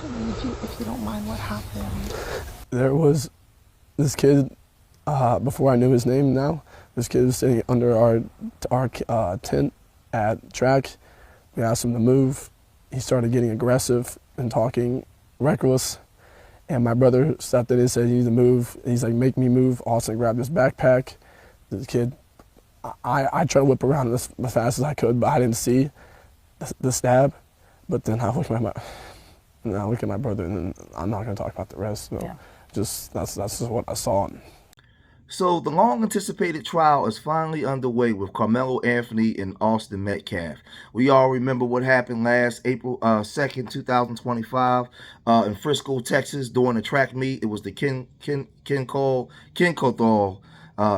If you don't mind, what happened? There was this kid, before I knew his name now, this kid was sitting under our tent at track. We asked him to move. He started getting aggressive and talking reckless. And my brother stepped in and said, "You need to move." He's like, "Make me move." Austin grabbed his backpack. The kid, I tried to whip around as fast as I could, but I didn't see the stab. But then I look at my brother, and then I'm not going to talk about the rest. So Yeah. that's just what I saw. So the long-anticipated trial is finally underway with Karmelo Anthony and Austin Metcalf. We all remember what happened last April 2nd, 2025 in Frisco, Texas during a track meet. It was the Courthouse,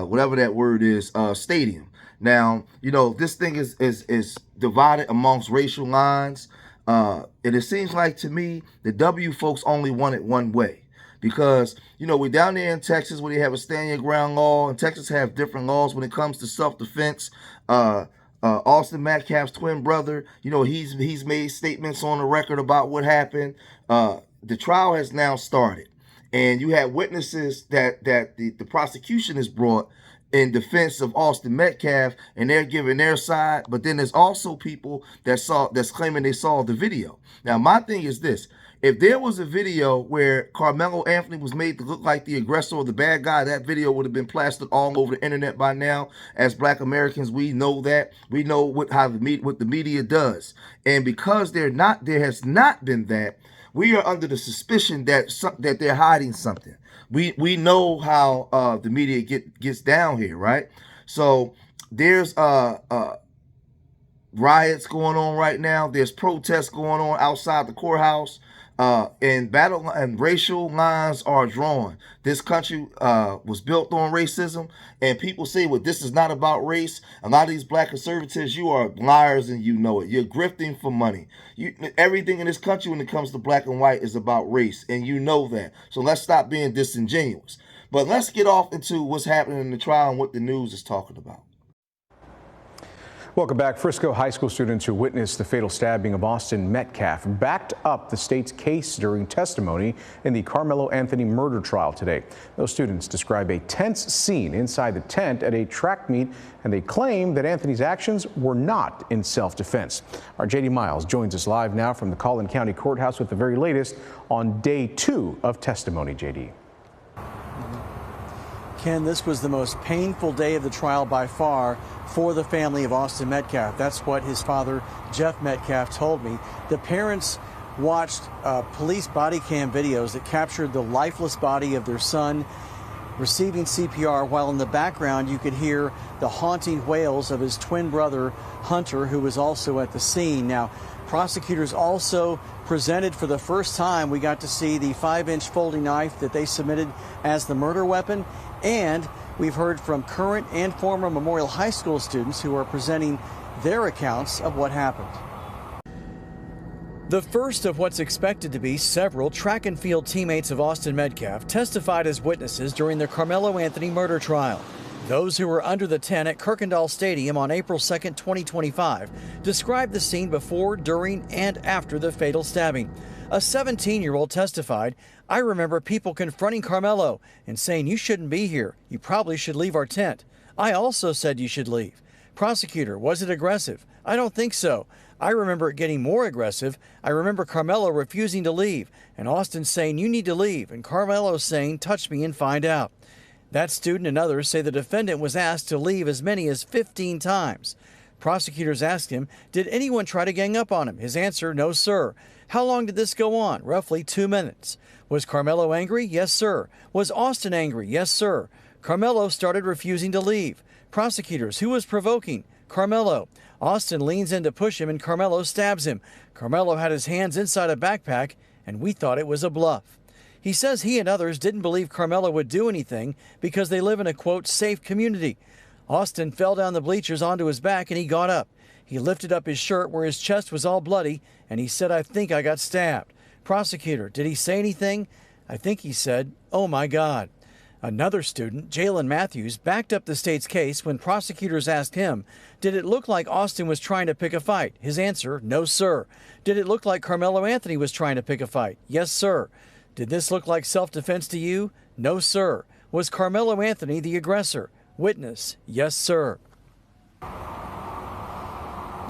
whatever that word is, stadium. Now, you know, this thing is divided amongst racial lines. And it seems like to me the W folks only want it one way. Because, you know, we're down there in Texas where they have a stand your ground law, and Texas have different laws when it comes to self-defense. Austin Metcalf's twin brother, you know, he's made statements on the record about what happened. The trial has now started, and you have witnesses that the prosecution has brought in defense of Austin Metcalf, and they're giving their side. But then there's also people that's claiming they saw the video. Now, my thing is this. If there was a video where Karmelo Anthony was made to look like the aggressor or the bad guy, that video would have been plastered all over the internet by now. As Black Americans, we know that. We know what the media does. And because there has not been that, we are under the suspicion that they're hiding something. We know how the media gets down here, right? So there's riots going on right now. There's protests going on outside the courthouse. And battle and racial lines are drawn. This country was built on racism, and people say, well, this is not about race. A lot of these black conservatives, you are liars and you know it. You're grifting for money. Everything in this country when it comes to black and white is about race, and you know that. So let's stop being disingenuous. But let's get off into what's happening in the trial and what the news is talking about. Welcome back. Frisco high school students who witnessed the fatal stabbing of Austin Metcalf backed up the state's case during testimony in the Karmelo Anthony murder trial today. Those students describe a tense scene inside the tent at a track meet, and they claim that Anthony's actions were not in self-defense. Our JD Miles joins us live now from the Collin County Courthouse with the very latest on day 2 of testimony. JD. Ken, this was the most painful day of the trial by far for the family of Austin Metcalf. That's what his father, Jeff Metcalf, told me. The parents watched police body cam videos that captured the lifeless body of their son receiving CPR, while in the background you could hear the haunting wails of his twin brother, Hunter, who was also at the scene. Now, prosecutors also presented for the first time, we got to see the 5-inch folding knife that they submitted as the murder weapon. And we've heard from current and former Memorial High School students who are presenting their accounts of what happened. The first of what's expected to be several track and field teammates of Austin Metcalf testified as witnesses during the Karmelo Anthony murder trial. Those who were under the tent at Kirkendall Stadium on April 2nd, 2025, described the scene before, during, and after the fatal stabbing. A 17-year-old testified, "I remember people confronting Karmelo and saying, 'You shouldn't be here. You probably should leave our tent.' I also said you should leave." Prosecutor, "Was it aggressive?" "I don't think so. I remember it getting more aggressive. I remember Karmelo refusing to leave and Austin saying, 'You need to leave,' and Karmelo saying, 'Touch me and find out.'" That student and others say the defendant was asked to leave as many as 15 times. Prosecutors asked him, "Did anyone try to gang up on him?" His answer, "No, sir." "How long did this go on?" "Roughly 2 minutes." "Was Karmelo angry?" "Yes, sir." "Was Austin angry?" "Yes, sir." Karmelo started refusing to leave. Prosecutors, "Who was provoking?" "Karmelo." Austin leans in to push him and Karmelo stabs him. Karmelo had his hands inside a backpack, and we thought it was a bluff. He says he and others didn't believe Karmelo would do anything because they live in a, quote, safe community. Austin fell down the bleachers onto his back and he got up. He lifted up his shirt where his chest was all bloody, and he said, "I think I got stabbed." Prosecutor, "Did he say anything?" "I think he said, 'Oh my God.'" Another student, Jalen Matthews, backed up the state's case when prosecutors asked him, did it look like Austin was trying to pick a fight? His answer, no, sir. Did it look like Karmelo Anthony was trying to pick a fight? Yes, sir. Did this look like self-defense to you? No, sir. Was Karmelo Anthony the aggressor? Witness, yes, sir.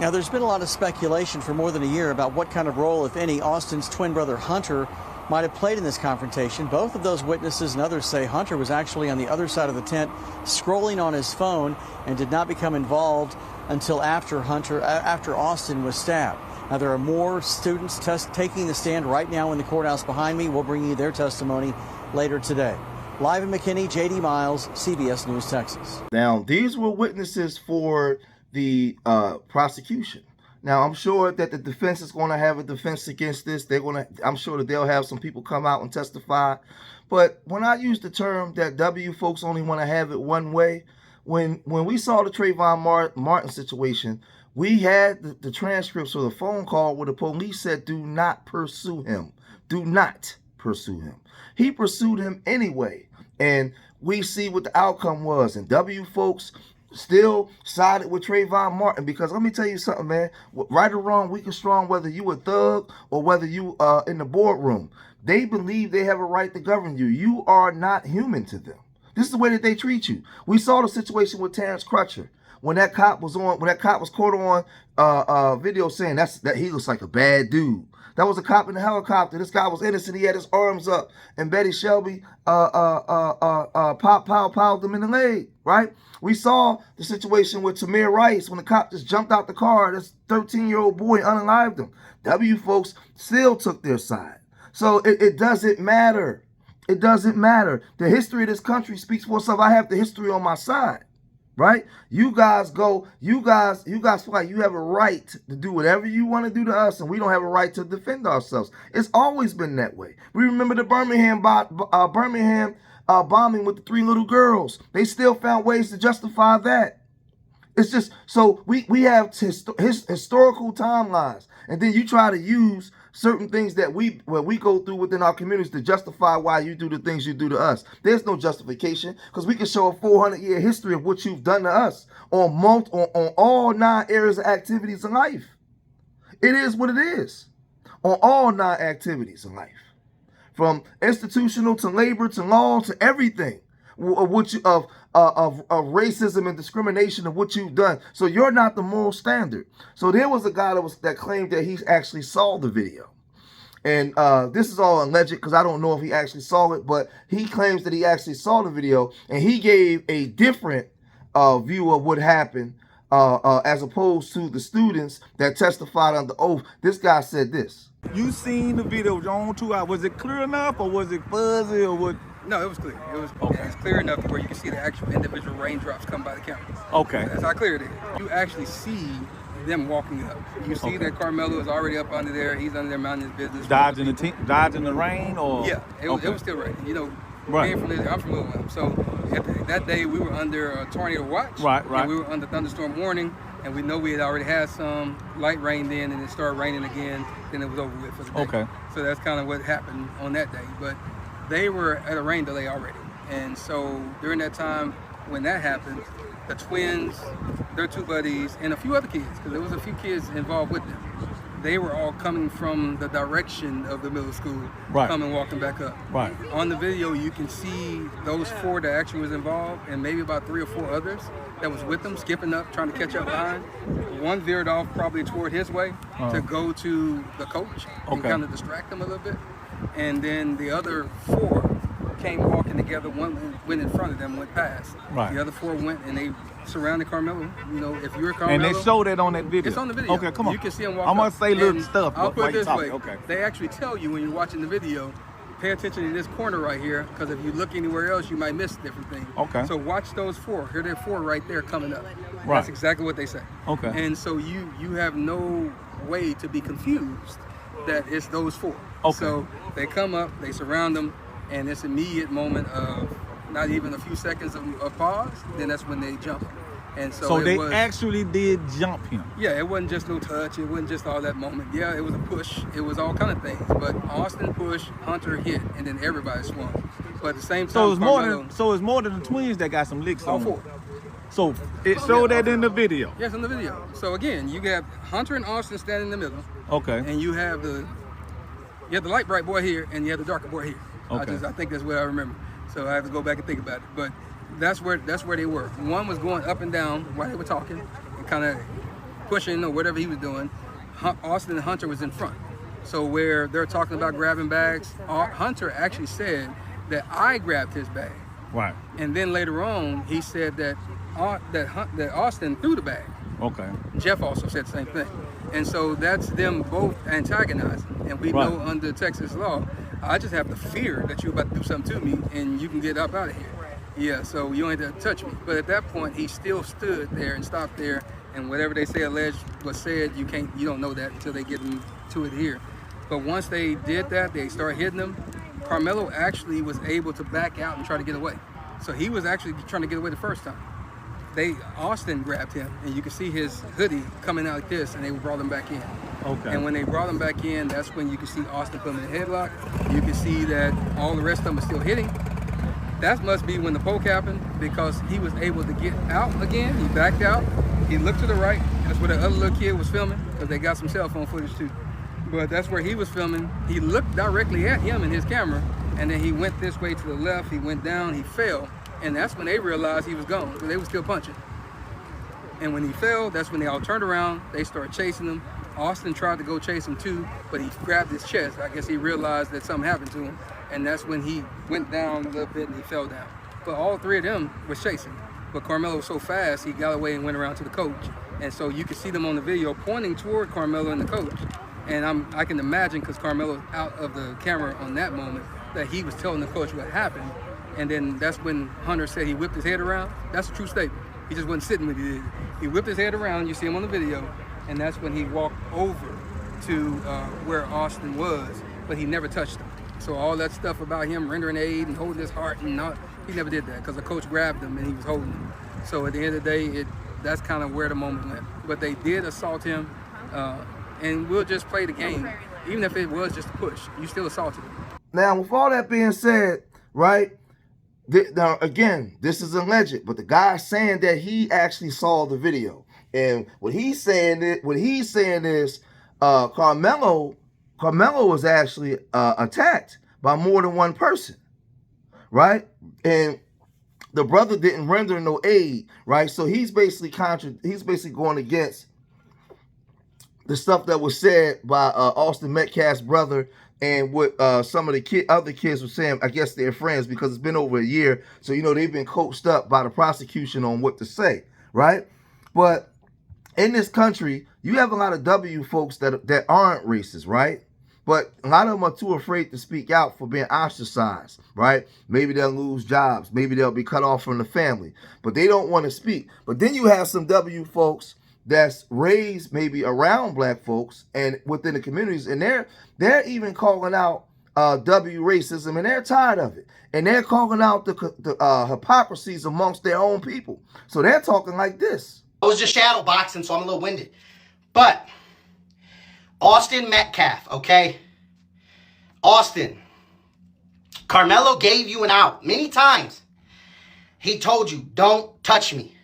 Now, there's been a lot of speculation for more than a year about what kind of role, if any, Austin's twin brother Hunter might have played in this confrontation. Both of those witnesses and others say Hunter was actually on the other side of the tent scrolling on his phone and did not become involved until after Austin was stabbed. Now, there are more students taking the stand right now in the courthouse behind me. We'll bring you their testimony later today. Live in McKinney, J.D. Miles, CBS News, Texas. Now, these were witnesses for the prosecution. Now, I'm sure that the defense is going to have a defense against this. I'm sure that they'll have some people come out and testify. But when I use the term that W folks only want to have it one way, when we saw the Trayvon Martin situation, we had the transcripts of the phone call where the police said, do not pursue him. Do not pursue him. He pursued him anyway. And we see what the outcome was. And W folks still sided with Trayvon Martin, because let me tell you something, man. Right or wrong, weak or strong, whether you a thug or whether you in the boardroom, they believe they have a right to govern you. You are not human to them. This is the way that they treat you. We saw the situation with Terrence Crutcher when that cop was caught on video saying that he looks like a bad dude. That was a cop in the helicopter. This guy was innocent. He had his arms up, and Betty Shelby piled him in the leg, right? We saw the situation with Tamir Rice when the cop just jumped out the car. This 13-year-old boy unalived him. W folks still took their side. So it doesn't matter. It doesn't matter. The history of this country speaks for itself. I have the history on my side. Right? You guys feel like you have a right to do whatever you want to do to us, and we don't have a right to defend ourselves. It's always been that way. We remember the Birmingham bombing with the 3 little girls. They still found ways to justify that. It's just, so we have historical timelines, and then you try to use certain things that we go through within our communities to justify why you do the things you do to us. There's no justification, because we can show a 400-year history of what you've done to us on all 9 areas of activities in life. It is what it is on all 9 activities in life, from institutional to labor to law to everything. Of racism and discrimination of what you've done. So you're not the moral standard. So there was a guy that claimed that he actually saw the video. And this is all alleged, because I don't know if he actually saw it, but he claims that he actually saw the video, and he gave a different view of what happened as opposed to the students that testified under oath. This guy said this. You seen the video, John, 2 hours. Was it clear enough, or was it fuzzy, or what? No, it was clear. It was clear enough to where you can see the actual individual raindrops come by the cameras. Okay. That's how clear it is. You actually see them walking up. You see that Karmelo is already up under there. He's under there minding his business. Dodging the rain, or? Yeah, it was still raining. You know, right. I'm familiar with him. So that day we were under a tornado watch. Right. And we were under thunderstorm warning, and we know we had already had some light rain then, and it started raining again. Then it was over with for the day. Okay. So that's kind of what happened on that day. But they were at a rain delay already. And so during that time when that happened, the twins, their 2 buddies, and a few other kids, because there was a few kids involved with them, they were all coming from the direction of the middle school, coming walking back up. Right. On the video, you can see those 4 that actually was involved, and maybe about 3 or 4 others that was with them, skipping up, trying to catch up behind. One veered off probably toward his way to go to the coach and kind of distract him a little bit. And then the other 4 came walking together. One went in front of them, went past. Right. The other 4 went and they surrounded Karmelo. You know, if you're Karmelo. And they showed it on that video. It's on the video. Okay, come on. You can see them walk I'm going up. to say little stuff. I'll put it this way. Okay. They actually tell you when you're watching the video, pay attention to this corner right here, because if you look anywhere else, you might miss different things. Okay. So watch those 4. Here they're 4 right there coming up. Right. That's exactly what they say. Okay. And so you have no way to be confused that it's those 4. Okay. So they come up, they surround them, and this immediate moment of not even a few seconds of pause, then that's when they jump. And so they actually did jump him. Yeah, it wasn't just no touch. It wasn't just all that moment. Yeah, it was a push. It was all kind of things. But Austin pushed, Hunter hit, and then everybody swung. But at the same time, So it's more Karmelo, than the twins that got some licks all on them. four. So it showed that in the video. Yes, in the video. So again, you got Hunter and Austin standing in the middle, Okay. and you have the light bright boy here, and you have the darker boy here. Okay. I think that's what I remember. So I have to go back and think about it. But that's where they were. One was going up and down while they were talking, and kind of pushing or whatever he was doing. Austin and Hunter was in front. So where they're talking about grabbing bags, Hunter actually said that I grabbed his bag. Right. And then later on, he said that Austin threw the bag. Okay. Jeff also said the same thing. And so that's them both antagonizing. And we Right. know under Texas law, I just have the fear that you're about to do something to me and you can get up out of here. Yeah, so you don't have to touch me. But at that point, he still stood there and stopped there. And whatever they say alleged was said, you don't know that until they get into it here. But once they did that, they started hitting him. Karmelo actually was able to back out and try to get away. So he was actually trying to get away the first time. Austin grabbed him, and you can see his hoodie coming out like this, and they brought him back in. Okay. And when they brought him back in, that's when you can see Austin put him in a headlock. You can see that all the rest of them are still hitting. That must be when the poke happened, because he was able to get out again. He backed out. He looked to the right. That's where the other little kid was filming, because they got some cell phone footage too. But that's where he was filming. He looked directly at him in his camera, and then he went this way to the left. He went down. He fell. And that's when they realized he was gone, because they were still punching. And when he fell, that's when they all turned around. They started chasing him. Austin tried to go chase him too, but he grabbed his chest. I guess he realized that something happened to him. And that's when he went down a little bit and he fell down. But all three of them was chasing. But Karmelo was so fast, he got away and went around to the coach. And so you can see them on the video pointing toward Karmelo and the coach. And I can imagine, because Karmelo's out of the camera on that moment, that he was telling the coach what happened. And then that's when Hunter said he whipped his head around. That's a true statement. He just wasn't sitting with it. He whipped his head around. You see him on the video. And that's when he walked over to where Austin was, but he never touched him. So all that stuff about him rendering aid and holding his heart, and not, he never did that, because the coach grabbed him and he was holding him. So at the end of the day, that's kind of where the moment went. But they did assault him, and we'll just play the game. Even if it was just a push, you still assaulted him. Now, with all that being said, right? Now, again, this is alleged, but the guy's saying that he actually saw the video, and what he's saying is, Karmelo was actually attacked by more than one person, right? And the brother didn't render no aid, right? So he's basically going against the stuff that was said by Austin Metcalf's brother, and what some of the other kids were saying. I guess they're friends, because it's been over a year. So, they've been coached up by the prosecution on what to say, right? But in this country, you have a lot of W folks that aren't racist, right? But a lot of them are too afraid to speak out for being ostracized, right? Maybe they'll lose jobs. Maybe they'll be cut off from the family. But they don't want to speak. But then you have some W folks that's raised maybe around black folks and within the communities, and they're even calling out W racism, and they're tired of it, and they're calling out the hypocrisies amongst their own people. So they're talking like this. I was just shadow boxing, so I'm a little winded. But Austin Metcalf, okay? Austin, Karmelo gave you an out many times. He told you, don't touch me.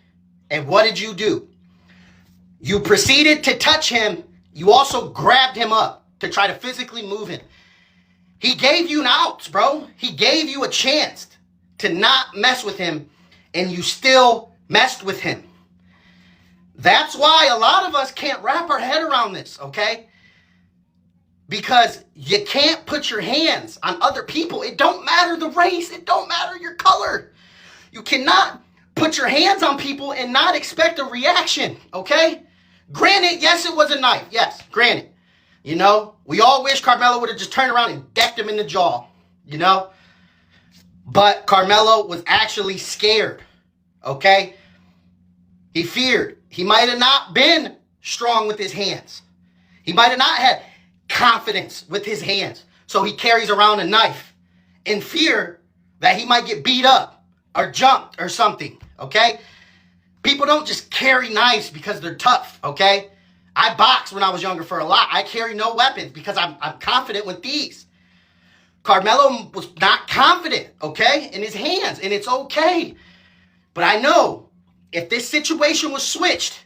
And what did you do? You proceeded to touch him. You also grabbed him up to try to physically move him. He gave you an out, bro. He gave you a chance to not mess with him, and you still messed with him. That's why a lot of us can't wrap our head around this, okay? Because you can't put your hands on other people. It don't matter the race. It don't matter your color. You cannot put your hands on people and not expect a reaction, okay? Granted, yes, it was a knife. Yes, granted. We all wish Karmelo would have just turned around and decked him in the jaw, But Karmelo was actually scared, okay? He feared. He might have not been strong with his hands. He might have not had confidence with his hands. So he carries around a knife in fear that he might get beat up or jumped or something, okay? People don't just carry knives because they're tough, okay? I boxed when I was younger for a lot. I carry no weapons because I'm confident with these. Karmelo was not confident, okay, in his hands, and it's okay. But I know if this situation was switched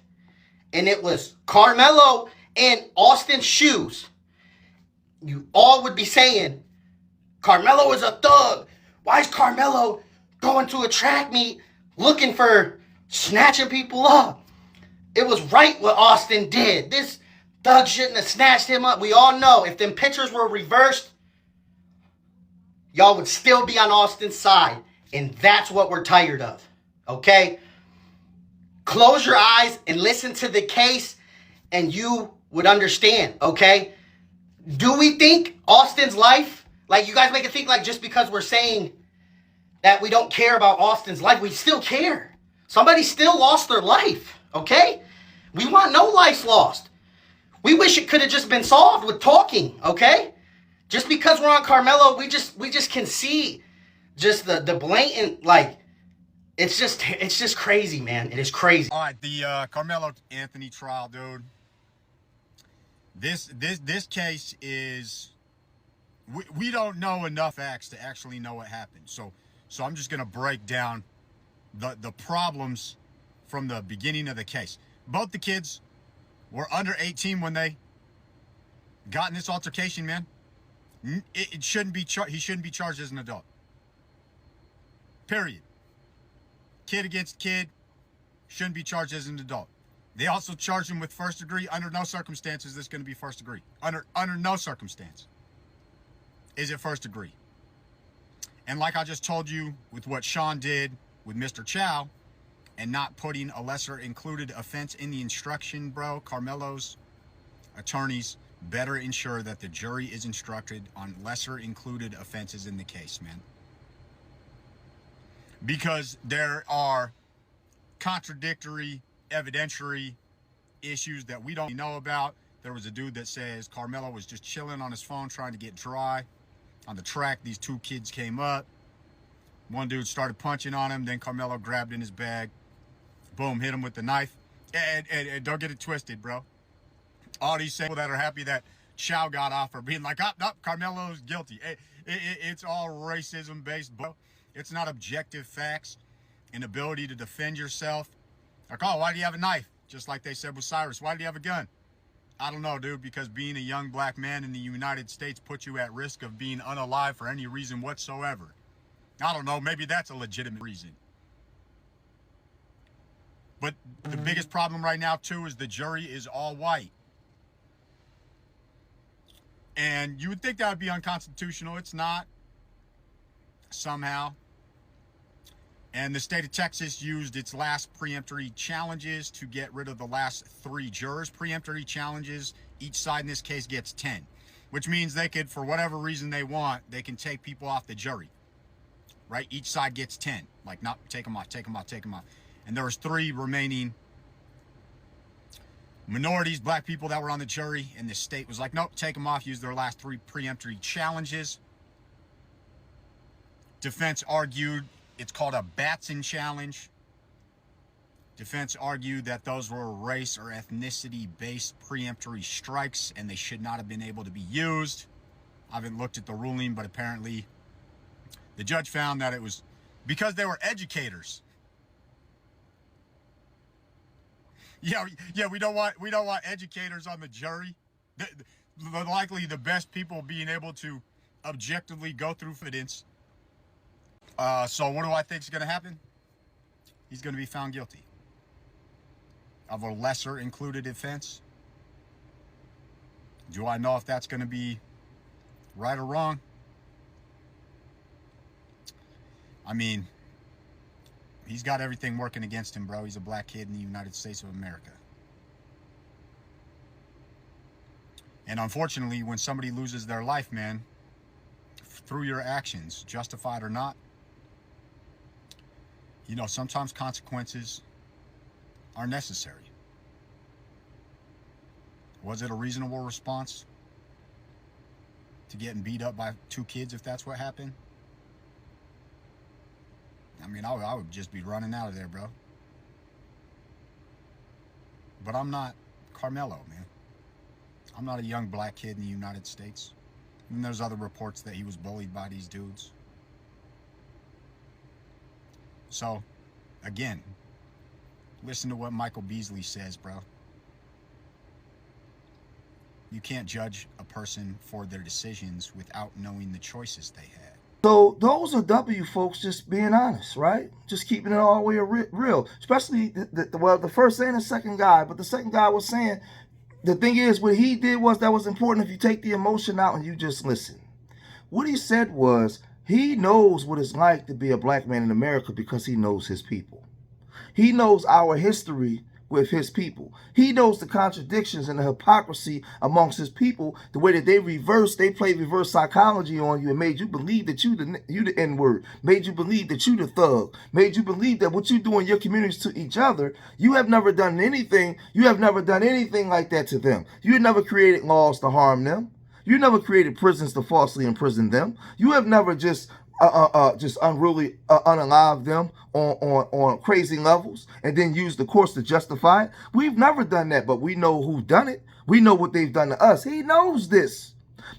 and it was Karmelo in Austin's shoes, you all would be saying, Karmelo is a thug. Why is Karmelo going to a track meet looking for snatching people up? It was right what Austin did. This thug shouldn't have snatched him up. We all know if them pictures were reversed, y'all would still be on Austin's side. And that's what we're tired of. Okay? Close your eyes and listen to the case and you would understand. Okay? Do we think Austin's life, like you guys make it think like just because we're saying that we don't care about Austin's life, we still care. Somebody still lost their life. Okay? We want no lives lost. We wish it could have just been solved with talking. Okay? Just because we're on Karmelo, we just can see just the blatant, like, it's just crazy, man. It is crazy. All right, the Karmelo Anthony trial, dude. This case is, we don't know enough facts to actually know what happened. So I'm just gonna break down the problems from the beginning of the case. Both the kids were under 18 when they got in this altercation, man. It shouldn't be he shouldn't be charged as an adult. Period. Kid against kid shouldn't be charged as an adult. They also charged him with first degree. Under no circumstances is this going to be first degree. Under no circumstance is it first degree. And like I just told you with what Sean did with Mr. Chow and not putting a lesser included offense in the instruction, bro, Karmelo's attorneys better ensure that the jury is instructed on lesser included offenses in the case, man. Because there are contradictory evidentiary issues that we don't know about. There was a dude that says Karmelo was just chilling on his phone trying to get dry. On the track, these two kids came up. One dude started punching on him, then Karmelo grabbed in his bag. Boom, hit him with the knife. And don't get it twisted, bro. All these people that are happy that Chow got off are being like, Karmelo's guilty. It's all racism based, bro. It's not objective facts and ability to defend yourself. Like, oh, why do you have a knife? Just like they said with Cyrus. Why do you have a gun? I don't know, dude, because being a young black man in the United States puts you at risk of being unalive for any reason whatsoever. I don't know, maybe that's a legitimate reason. But the biggest problem right now, too, is the jury is all white. And you would think that would be unconstitutional. It's not, somehow. And the state of Texas used its last preemptory challenges to get rid of the last 3 jurors. Preemptory challenges, each side in this case gets 10, which means they could, for whatever reason they want, they can take people off the jury, right? Each side gets 10, like, not take them off, take them off, take them off. And there was 3 remaining minorities, black people that were on the jury, and the state was like, nope, take them off, use their last 3 preemptory challenges. Defense argued it's called a Batson challenge. Defense argued that those were race or ethnicity-based preemptory strikes and they should not have been able to be used. I haven't looked at the ruling, but apparently the judge found that it was because they were educators. Yeah, we don't want educators on the jury. Likely the best people being able to objectively go through evidence. So what do I think is going to happen? He's going to be found guilty of a lesser included offense. Do I know if that's going to be right or wrong? I mean, he's got everything working against him, bro. He's a black kid in the United States of America. And unfortunately, when somebody loses their life, man, through your actions, justified or not, you know, sometimes consequences are necessary. Was it a reasonable response to getting beat up by 2 kids if that's what happened? I mean, I would just be running out of there, bro. But I'm not Karmelo, man. I'm not a young black kid in the United States. And there's other reports that he was bullied by these dudes. So, again, listen to what Michael Beasley says, bro. You can't judge a person for their decisions without knowing the choices they had. So those are W folks just being honest, right? Just keeping it all the way real. Especially the first and the second guy. But the second guy was saying, the thing is, what he did was that was important if you take the emotion out and you just listen. What he said was, he knows what it's like to be a black man in America because he knows his people. He knows our history with his people. He knows the contradictions and the hypocrisy amongst his people, the way that they played reverse psychology on you and made you believe that you the N-word, made you believe that you the thug, made you believe that what you do in your communities to each other, you have never done anything like that to them. You never created laws to harm them. You never created prisons to falsely imprison them. You have never just unruly unalive them on crazy levels and then use the courts to justify it. We've never done that, but we know who done it. We know what they've done to us. He knows this.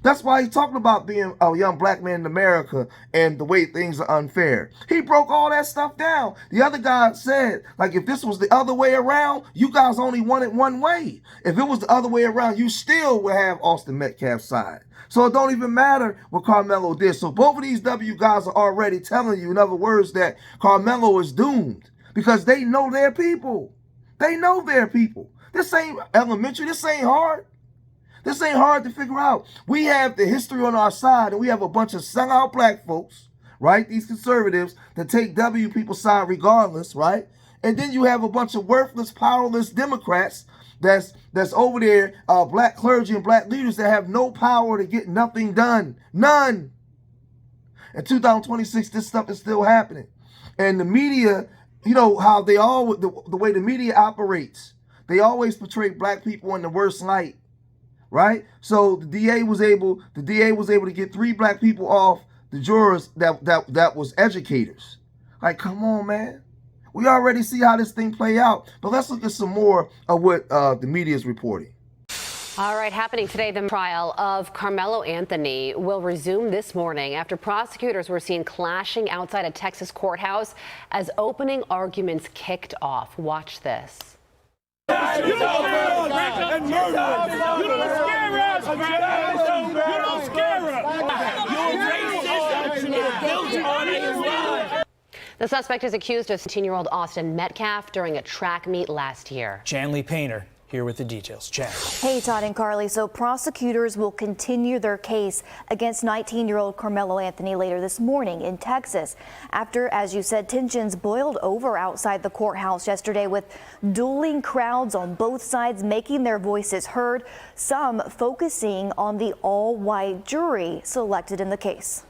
That's why he's talking about being a young black man in America and the way things are unfair. He broke all that stuff down. The other guy said, like, if this was the other way around, you guys only want it one way. If it was the other way around, you still would have Austin Metcalf's side. So it don't even matter what Karmelo did. So both of these W guys are already telling you, in other words, that Karmelo is doomed because they know their people. They know their people. This ain't elementary. This ain't hard. This ain't hard to figure out. We have the history on our side, and we have a bunch of sellout black folks, right? These conservatives that take W people's side regardless, right? And then you have a bunch of worthless, powerless Democrats that's over there, black clergy and black leaders that have no power to get nothing done. None. In 2026, this stuff is still happening. And the media, you know how they all, the way the media operates, they always portray black people in the worst light. Right? So the DA was able to get 3 black people off the jurors that was educators. Like, come on, man. We already see how this thing play out. But let's look at some more of what the media is reporting. All right, happening today, the trial of Karmelo Anthony will resume this morning after prosecutors were seen clashing outside a Texas courthouse as opening arguments kicked off. Watch this. You don't scare us, man. You don't scare us. You're racist. Built on a lie. The suspect is accused of 17-year-old Austin Metcalf during a track meet last year. Janley Painter here with the details. Jan. Hey, Todd and Carly. So prosecutors will continue their case against 19-year-old Karmelo Anthony later this morning in Texas after, as you said, tensions boiled over outside the courthouse yesterday with dueling crowds on both sides making their voices heard, some focusing on the all-white jury selected in the case.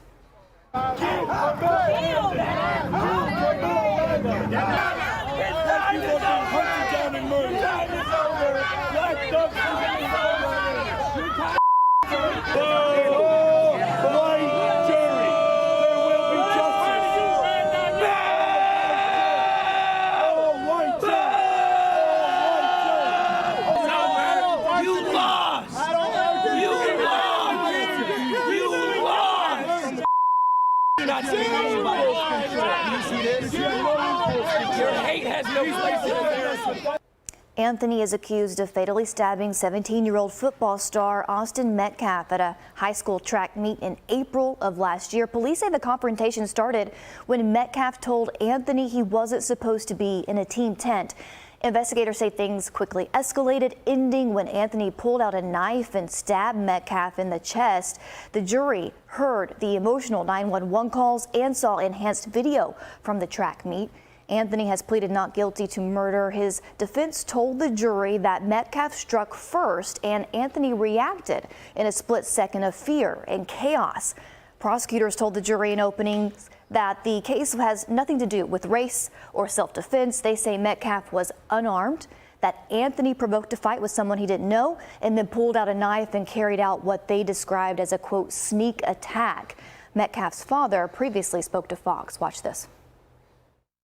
Anthony is accused of fatally stabbing 17-year-old football star Austin Metcalf at a high school track meet in April of last year. Police say the confrontation started when Metcalf told Anthony he wasn't supposed to be in a team tent. Investigators say things quickly escalated, ending when Anthony pulled out a knife and stabbed Metcalf in the chest. The jury heard the emotional 911 calls and saw enhanced video from the track meet. Anthony has pleaded not guilty to murder. His defense told the jury that Metcalf struck first and Anthony reacted in a split second of fear and chaos. Prosecutors told the jury in openings that the case has nothing to do with race or self-defense. They say Metcalf was unarmed, that Anthony provoked a fight with someone he didn't know, and then pulled out a knife and carried out what they described as a, quote, sneak attack. Metcalf's father previously spoke to Fox. Watch this.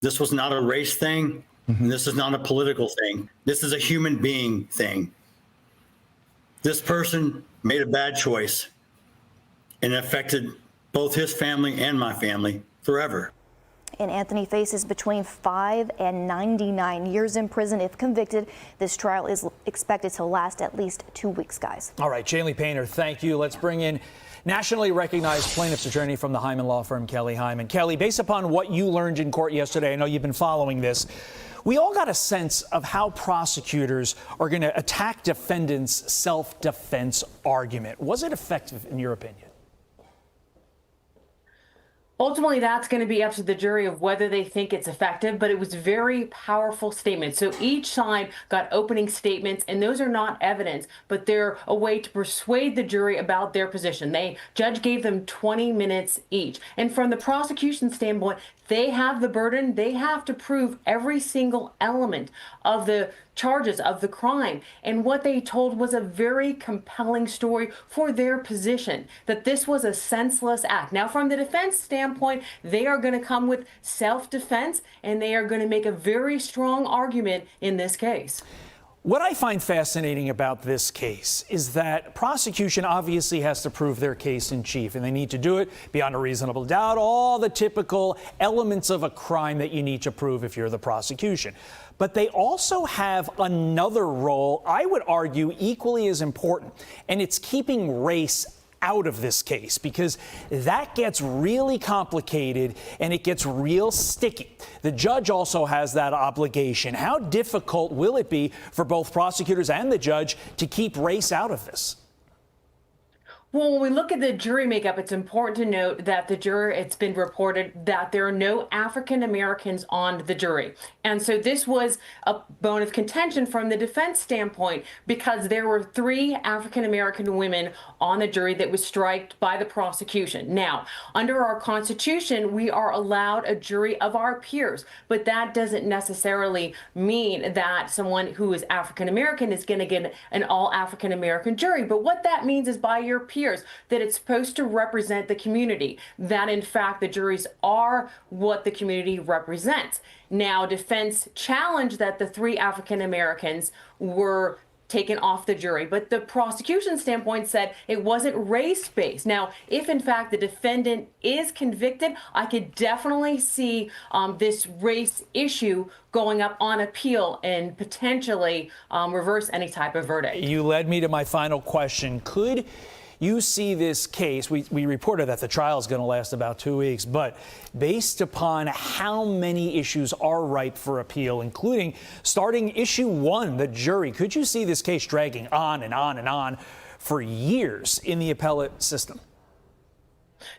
This was not a race thing. And this is not a political thing. This is a human being thing. This person made a bad choice. and it affected both his family and my family forever. And Anthony faces between 5 and 99 years in prison if convicted. This trial is expected to last at least 2 weeks, guys. All right, Jaylee Painter, thank you. Let's bring in nationally recognized plaintiff's attorney from the Hyman Law Firm, Kelly Hyman. Kelly, based upon what you learned in court yesterday, I know you've been following this, we all got a sense of how prosecutors are going to attack defendants' self-defense argument. Was it effective in your opinion? Ultimately, that's going to be up to the jury of whether they think it's effective, but it was very powerful statements. So each side got opening statements, and those are not evidence, but they're a way to persuade the jury about their position. Judge gave them 20 minutes each. And from the prosecution standpoint, they have the burden. They have to prove every single element of the charges of the crime. And what they told was a very compelling story for their position, that this was a senseless act. Now, from the defense standpoint, they are going to come with self-defense, and they are going to make a very strong argument in this case. What I find fascinating about this case is that prosecution obviously has to prove their case in chief, and they need to do it beyond a reasonable doubt, all the typical elements of a crime that you need to prove if you're the prosecution. But they also have another role, I would argue, equally as important, and it's keeping race out of this case, because that gets really complicated and it gets real sticky. The judge also has that obligation. How difficult will it be for both prosecutors and the judge to keep race out of this? Well, when we look at the jury makeup, it's important to note that the jury, it's been reported that there are no African Americans on the jury. And so this was a bone of contention from the defense standpoint, because there were 3 African American women on the jury that was striked by the prosecution. Now, under our Constitution, we are allowed a jury of our peers, but that doesn't necessarily mean that someone who is African American is going to get an all African American jury. But what that means is by your peers, that it's supposed to represent the community, that in fact the juries are what the community represents. Now, defense challenged that the 3 African Americans were taken off the jury, but the prosecution standpoint said it wasn't race-based. Now, if in fact the defendant is convicted, I could definitely see this race issue going up on appeal and potentially reverse any type of verdict. You led me to my final question. Could you see this case, we reported that the trial is going to last about 2 weeks, but based upon how many issues are ripe for appeal, including starting issue 1, the jury, could you see this case dragging on and on and on for years in the appellate system?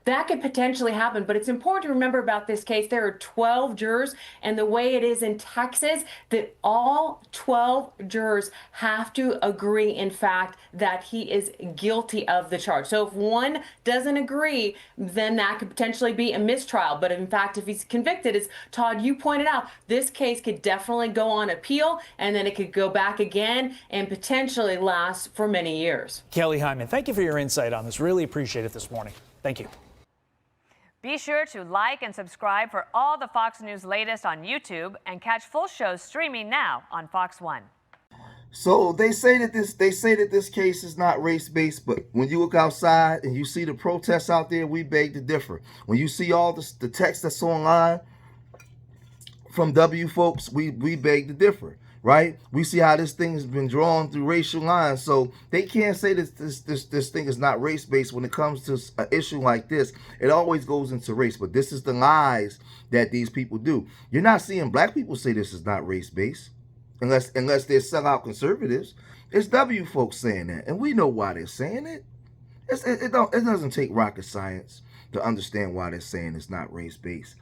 That could potentially happen, but it's important to remember about this case, there are 12 jurors, and the way it is in Texas, that all 12 jurors have to agree, in fact, that he is guilty of the charge. So if one doesn't agree, then that could potentially be a mistrial. But in fact, if he's convicted, as Todd, you pointed out, this case could definitely go on appeal, and then it could go back again and potentially last for many years. Kelly Hyman, thank you for your insight on this. Really appreciate it this morning. Thank you. Be sure to like and subscribe for all the Fox News latest on YouTube, and catch full shows streaming now on Fox 1. So they say that this case is not race-based, but when you look outside and you see the protests out there, we beg to differ. When you see all the text that's online from W folks, we beg to differ. Right? We see how this thing has been drawn through racial lines. So they can't say this thing is not race-based when it comes to an issue like this. It always goes into race. But this is the lies that these people do. You're not seeing black people say this is not race-based unless they're sellout conservatives. It's W folks saying that. And we know why they're saying it. It doesn't take rocket science to understand why they're saying it's not race-based.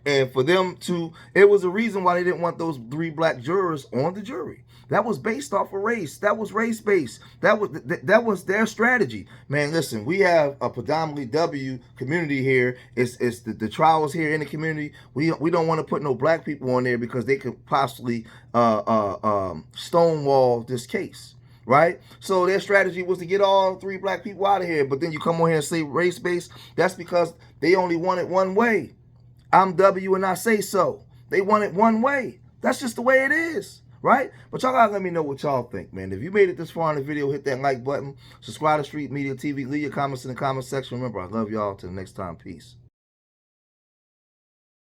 And for them to, it was a reason why they didn't want those 3 black jurors on the jury. That was based off of race. That was race-based. That was their strategy. Man, listen, we have a predominantly W community here. It's the trials here in the community. We don't want to put no black people on there because they could possibly stonewall this case. Right? So their strategy was to get all 3 black people out of here. But then you come on here and say race-based. That's because they only want it one way. I'm W and I say so. They want it one way. That's just the way it is. right? But y'all gotta let me know what y'all think, man. If you made it this far in the video, hit that like button, subscribe to Street Media TV, leave your comments in the comment section. Remember, I love y'all. Till next time, peace.